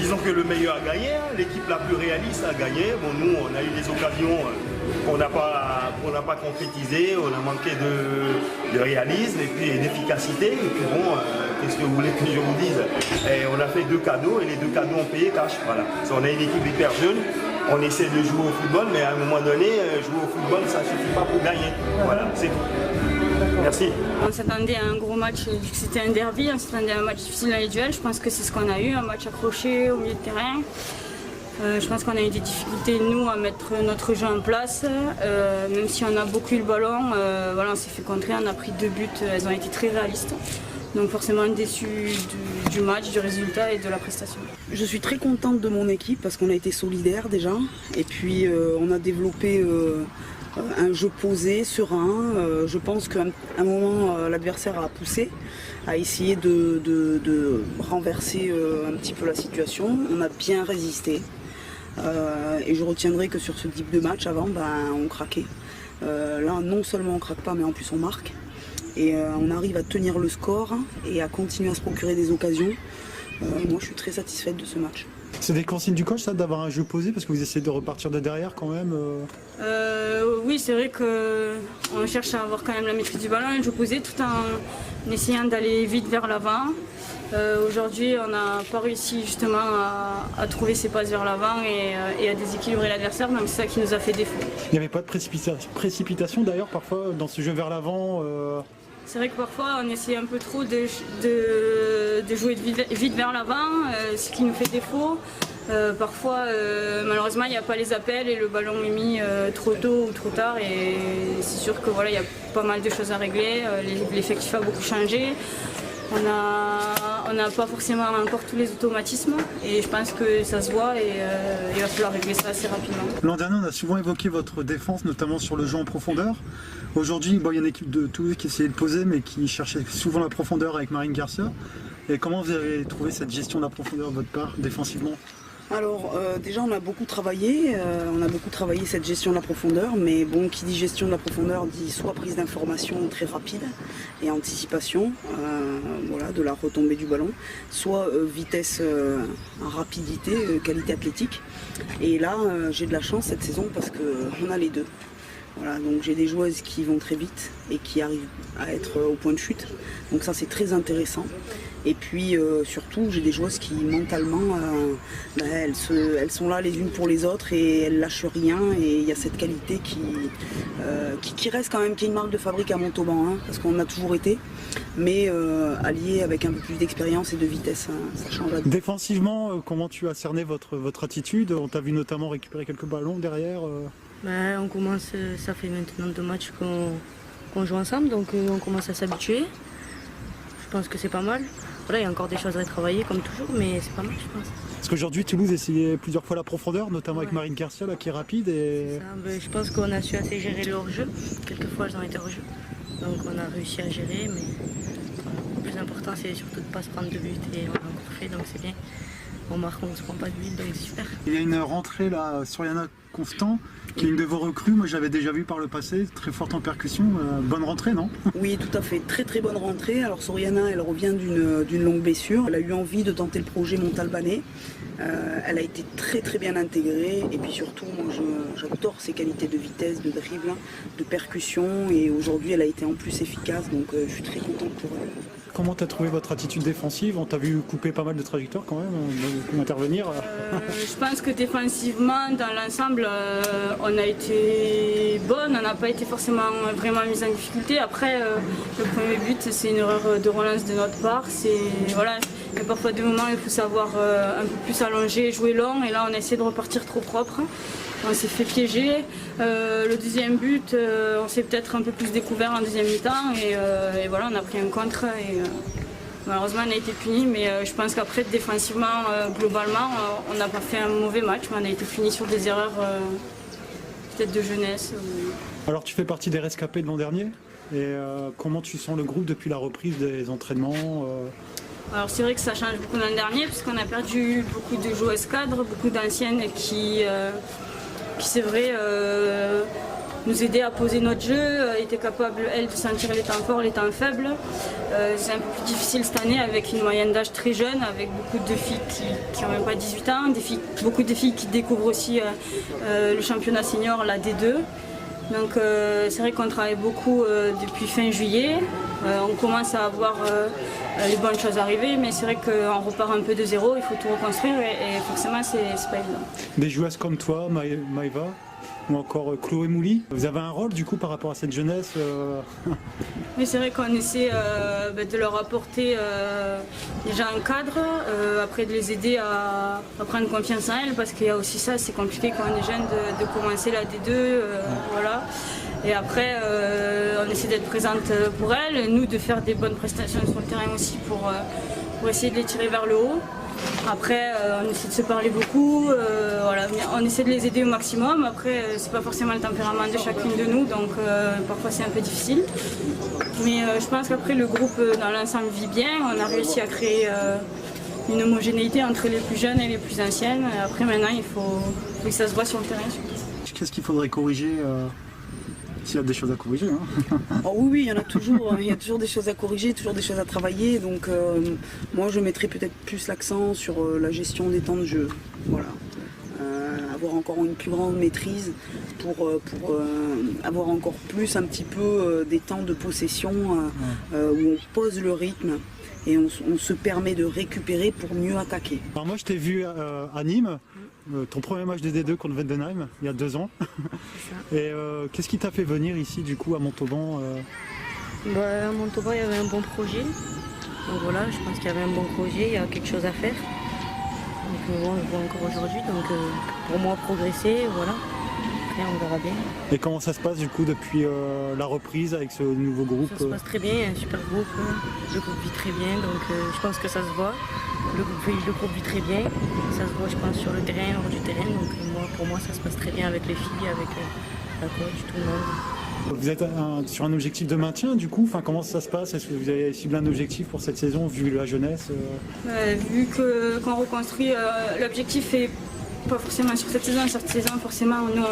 disons que le meilleur a gagné, hein. L'équipe la plus réaliste a gagné. Bon, nous, on a eu des occasions qu'on n'a pas concrétisées, on a manqué de réalisme et puis d'efficacité. Et puis bon, qu'est-ce que vous voulez que je vous dise? On a fait 2 cadeaux et les 2 cadeaux ont payé cash. Voilà. On a une équipe hyper jeune, on essaie de jouer au football, mais à un moment donné, jouer au football, ça ne suffit pas pour gagner. Voilà, c'est tout. Merci. On s'attendait à un gros match, vu que c'était un derby, on s'attendait à un match difficile dans les duels. Je pense que c'est ce qu'on a eu, un match accroché au milieu de terrain. Je pense qu'on a eu des difficultés, nous, à mettre notre jeu en place. Même si on a beaucoup eu le ballon, voilà, on s'est fait contrer, on a pris 2 buts, elles ont été très réalistes. Donc forcément déçu du match, du résultat et de la prestation. Je suis très contente de mon équipe parce qu'on a été solidaires déjà. Et puis on a développé un jeu posé, serein. Je pense qu'à un moment, l'adversaire a poussé, a essayé de renverser un petit peu la situation. On a bien résisté. Et je retiendrai que sur ce type de match, avant, on craquait. Là, non seulement on craque pas, mais en plus on marque. Et on arrive à tenir le score et à continuer à se procurer des occasions. Moi, je suis très satisfaite de ce match. C'est des consignes du coach, ça, d'avoir un jeu posé, parce que vous essayez de repartir de derrière quand même Oui, c'est vrai qu'on cherche à avoir quand même la maîtrise du ballon et le jeu posé tout en essayant d'aller vite vers l'avant. Aujourd'hui, on n'a pas réussi justement à trouver ses passes vers l'avant et à déséquilibrer l'adversaire, donc c'est ça qui nous a fait défaut. Il n'y avait pas de précipitation d'ailleurs parfois dans ce jeu vers l'avant C'est vrai que parfois on essaie un peu trop de jouer vite vers l'avant, ce qui nous fait défaut. Parfois, malheureusement, il n'y a pas les appels et le ballon est mis trop tôt ou trop tard. Et c'est sûr que voilà, il y a pas mal de choses à régler. L'effectif a beaucoup changé. On n'a pas forcément encore tous les automatismes et je pense que ça se voit et il va falloir régler ça assez rapidement. L'an dernier, on a souvent évoqué votre défense, notamment sur le jeu en profondeur. Aujourd'hui, il y a une équipe de Toulouse qui essayait de poser, mais qui cherchait souvent la profondeur avec Marine Garcia. Et comment vous avez trouvé cette gestion de la profondeur de votre part, défensivement ? Alors déjà on a beaucoup travaillé cette gestion de la profondeur, mais bon, qui dit gestion de la profondeur dit soit prise d'information très rapide et anticipation voilà, de la retombée du ballon, soit vitesse, rapidité, qualité athlétique. Et là j'ai de la chance cette saison parce qu'on a les deux. Voilà, donc j'ai des joueuses qui vont très vite et qui arrivent à être au point de chute, donc ça c'est très intéressant. Et puis surtout j'ai des joueuses qui mentalement elles sont là les unes pour les autres et elles lâchent rien, et il y a cette qualité qui reste quand même, qui est une marque de fabrique à Montauban, hein, parce qu'on a toujours été, mais allié avec un peu plus d'expérience et de vitesse, hein, ça change. Défensivement, comment tu as cerné votre attitude? On t'a vu notamment récupérer quelques ballons derrière On commence, ça fait maintenant 2 matchs qu'on joue ensemble, donc on commence à s'habituer. Je pense que c'est pas mal. Voilà, il y a encore des choses à travailler comme toujours, mais c'est pas mal, je pense. Parce qu'aujourd'hui, Toulouse essayait plusieurs fois la profondeur, notamment avec Marine Garcia, là, qui est rapide. Et... je pense qu'on a su assez gérer le hors-jeu. Quelquefois, elles ont été hors-jeu. Donc on a réussi à gérer, mais voilà, le plus important, c'est surtout de ne pas se prendre de but. Et on a encore fait, donc c'est bien. On marque, on ne se prend pas de but, donc c'est super. Il y a une rentrée là, Soriana Constant, qui est une de vos recrues. Moi, j'avais déjà vu par le passé, très forte en percussion. Bonne rentrée, non? Oui, tout à fait. Très très bonne rentrée. Alors Soriana, elle revient d'une longue blessure. Elle a eu envie de tenter le projet Montalbanais. Elle a été très très bien intégrée. Et puis surtout, moi, j'adore ses qualités de vitesse, de dribble, de percussion. Et aujourd'hui, elle a été en plus efficace. Donc je suis très contente pour elle. Comment tu as trouvé votre attitude défensive? On t'a vu couper pas mal de trajectoires quand même, intervenir. Je pense que défensivement, dans l'ensemble, on a été bonne, on n'a pas été forcément vraiment mis en difficulté. Après, le premier but, c'est une erreur de relance de notre part. Voilà, il y a parfois des moments où il faut savoir un peu plus allonger, jouer long, et là on a essayé de repartir trop propre. On s'est fait piéger. Le deuxième but, on s'est peut-être un peu plus découvert en deuxième mi-temps, et voilà, on a pris un contre. Et, malheureusement, on a été puni, mais je pense qu'après, défensivement, globalement, on n'a pas fait un mauvais match, mais on a été puni sur des erreurs peut-être de jeunesse. Alors, tu fais partie des rescapés de l'an dernier, et comment tu sens le groupe depuis la reprise des entraînements Alors c'est vrai que ça change beaucoup l'an dernier, puisqu'on a perdu beaucoup de joueuses cadres, beaucoup d'anciennes qui c'est vrai, nous aider à poser notre jeu, était capable, elle, de sentir les temps forts, les temps faibles. C'est un peu plus difficile cette année avec une moyenne d'âge très jeune, avec beaucoup de filles qui n'ont même pas 18 ans, beaucoup de filles qui découvrent aussi le championnat senior, la D2. Donc c'est vrai qu'on travaille beaucoup depuis fin juillet. On commence à avoir les bonnes choses arriver, mais c'est vrai qu'on repart un peu de zéro, il faut tout reconstruire et forcément c'est pas évident. Des joueuses comme toi, Maëva, ou encore Chloé Mouli, vous avez un rôle du coup par rapport à cette jeunesse Mais c'est vrai qu'on essaie de leur apporter déjà un cadre, après de les aider à prendre confiance en elles, parce qu'il y a aussi ça, c'est compliqué quand on est jeune de commencer la D2, voilà. Et après, on essaie d'être présente pour elles, nous de faire des bonnes prestations sur le terrain aussi pour essayer de les tirer vers le haut. Après, on essaie de se parler beaucoup, voilà. On essaie de les aider au maximum. Après, c'est pas forcément le tempérament de chacune de nous, donc parfois c'est un peu difficile. Mais je pense qu'après, le groupe dans l'ensemble vit bien. On a réussi à créer une homogénéité entre les plus jeunes et les plus anciennes. Et après, maintenant, il faut que ça se voit sur le terrain. Qu'est-ce qu'il faudrait corriger s'il y a des choses à corriger, hein. Oh oui, il y en a toujours. Il y a toujours des choses à corriger, toujours des choses à travailler. Donc moi, je mettrais peut-être plus l'accent sur la gestion des temps de jeu. Voilà. Avoir encore une plus grande maîtrise pour avoir encore plus un petit peu des temps de possession où on pose le rythme et on se permet de récupérer pour mieux attaquer. Alors moi, je t'ai vu à Nîmes. Ton premier match de D2 contre Vendenheim, il y a 2 ans. Et qu'est-ce qui t'a fait venir ici du coup à Montauban À Montauban, il y avait un bon projet. Donc voilà, je pense qu'il y avait un bon projet, il y a quelque chose à faire. Donc bon, je vois encore aujourd'hui, donc pour moi progresser, voilà. Après on verra bien. Et comment ça se passe du coup depuis la reprise avec ce nouveau groupe? Ça se passe très bien, il y a un super groupe, le groupe vit très bien, donc je pense que ça se voit. Le groupe vit très bien, ça se voit je pense sur le terrain, hors du terrain, donc pour moi ça se passe très bien avec les filles, avec la coach, tout le monde. Vous êtes sur un objectif de maintien du coup, enfin, comment ça se passe? Est-ce que vous avez ciblé un objectif pour cette saison vu la jeunesse Vu qu'on reconstruit, l'objectif est pas forcément sur cette saison. Cette saison, forcément, nous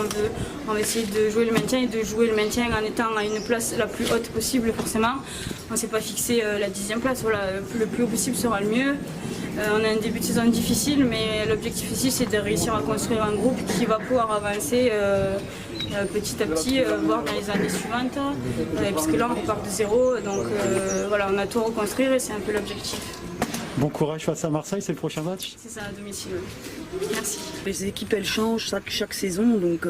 on veut essayer de jouer le maintien et de jouer le maintien en étant à une place la plus haute possible. Forcément, on ne s'est pas fixé la 10e place. Voilà, le plus haut possible sera le mieux. On a un début de saison difficile, mais l'objectif ici c'est de réussir à construire un groupe qui va pouvoir avancer petit à petit, voire dans les années suivantes, puisque là on repart de zéro. Donc voilà, on a tout à reconstruire et c'est un peu l'objectif. Bon courage face à Marseille, c'est le prochain match? C'est ça, à domicile. Merci. Les équipes elles changent chaque saison, donc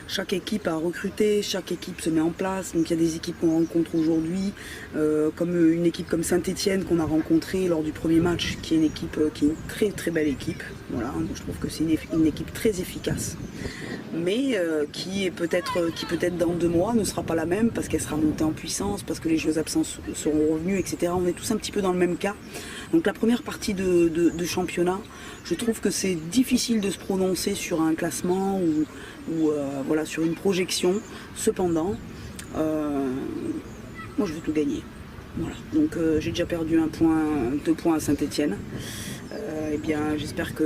chaque équipe a recruté, chaque équipe se met en place. Donc il y a des équipes qu'on rencontre aujourd'hui, comme une équipe comme Saint-Etienne qu'on a rencontrée lors du premier match, qui est une équipe qui est une très très belle équipe. Voilà, donc je trouve que c'est une équipe très efficace, mais qui peut-être dans 2 mois ne sera pas la même parce qu'elle sera montée en puissance, parce que les joueurs absents seront revenus, etc. On est tous un petit peu dans le même cas. Donc la première partie de championnat, je trouve que c'est difficile de se prononcer sur un classement ou voilà, sur une projection. Cependant, moi je veux tout gagner. Voilà. Donc j'ai déjà perdu 2 points à Saint-Etienne. Eh bien, j'espère qu'il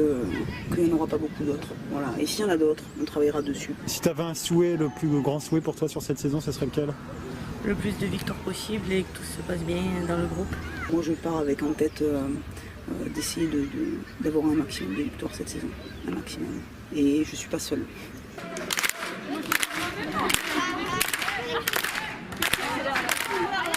n'y en aura pas beaucoup d'autres. Voilà. Et s'il y en a d'autres, on travaillera dessus. Si tu avais un souhait, le plus grand souhait pour toi sur cette saison, ce serait lequel? Le plus de victoires possible et que tout se passe bien dans le groupe. Moi, je pars avec en tête d'essayer d'avoir un maximum de victoires cette saison. Un maximum. Et je ne suis pas seule. Voilà.